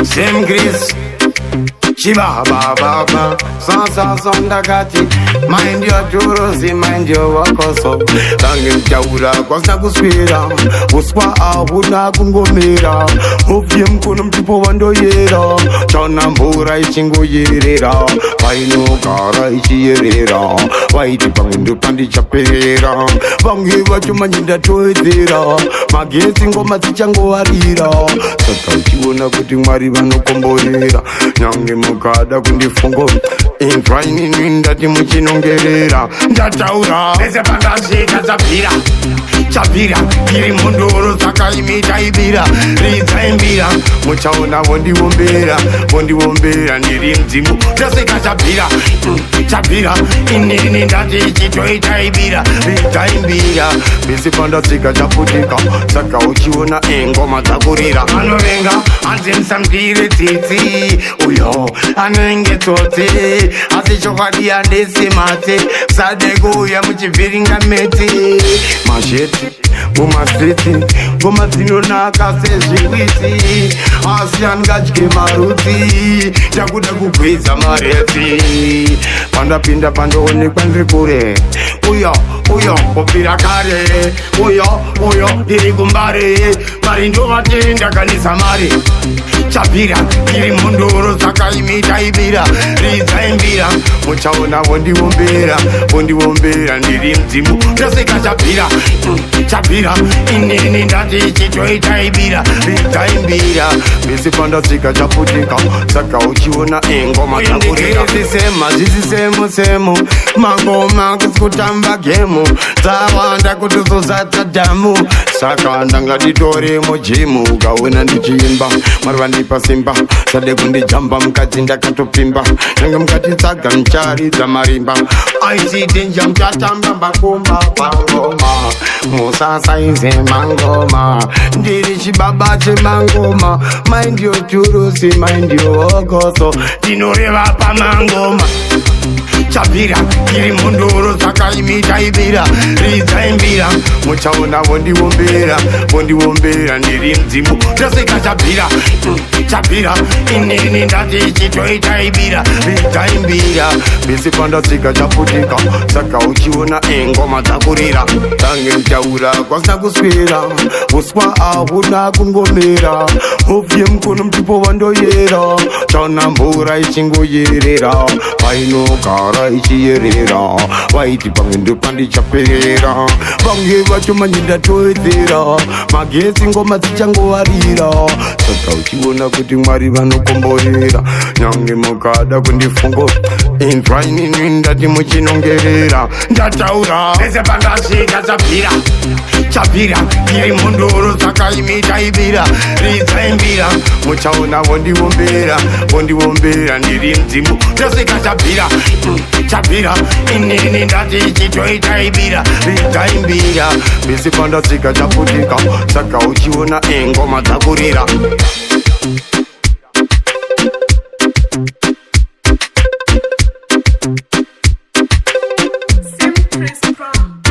Samcris Chibaba Sansa Sondagati Mind your juros, mind your work also Tangin Chabvira Kwasna kuswira Uswa ahuna kungomera Ufyem kunum tipo wando yera Chana mbura ichingo yerera Paino kara ichi yerera Waiti pangundu pandi chapera Vangi wachuma njinda toetera Magesi ngoma tichango warira Saka uchiona kuti mwari vanokomborera Nyange mukada kundifungo Intraini ndati muchinongerera Ndataura Pese pandasika Chabvira Chabvira Iri mundoro saka imita ibira Ridza imbira Muchaona wondiwombera Ndiri mdzimu Ndasika Chabvira Chabvira Inini ndati ichitoita ibira Ridza imbira Pese pandasika chaputika Saka uchiona engoma dzakurira Anovenga anzemsamdire tsitsi Uyo anenge tsotsi Asi chokwadi andesi mate Sadekuya muchivhiringa meti Masheti mumastriti ngoma dzinonaka sezvikwiti asi angadye marutsi chakuda kugwiza maretsi pandapinda pandoonekwa ndiri kure uyo opira kare uyo ndiri kumbare mari ndovatei ndakanisa mari Chabvira iri mundoro saka imita ibira ridza imbira muchaona wondiwombera ndiri mdzimu ndasika Chabvira inini ndati ichitoita ibira ridza imbira pese pandasika chaputika saka uchiona engoma dzakurira zvisisemo mangoma kusikutamba gemu dzawanda kuti uzozadza dhamu saka ndangaditore mujimu ukaona ndichiimba Mwari vandipa simba sade kundijamba mukati ndakatopimba nange mukati tsaga mucharidza marimba aititenja muchatamba mbakomba pangoma musasaize mangoma ndiri chibaba chemangoma maindio churusi maindio okoso tinoreva pamangoma Chabvira iri mundoro saka imita ibira ridza imbira muchaona wondiwombera ndiri mdzimu ndasika Chabvira inini ndati ichitoita ibira ridza imbira pese pandasika chaputika saka uchiona engoma dzakurira tange mtaura kwasina kuswera uswa ahuna kungomera ufye mkono mtipo wandoyera chana mbura ichingoyerera paino kara ichiyerera waiti pangundu pandi chaperera vange vachoma njinda toetera magesi ngoma dzichangowarira saka uchiona kuti mwari vanokomborera nyange mukada kundifungo intraini ndati muchinongerera ndataura pese pandasika Chabvira iri mundoro saka imita ibira ridza imbira muchaona wondiwombera ndiri mdzimu ndasika Chabvira inini ndati ichitoita ibira ridza imbira pese pandasika chaputika saka uchiona engoma dzakurira Samcris Pro.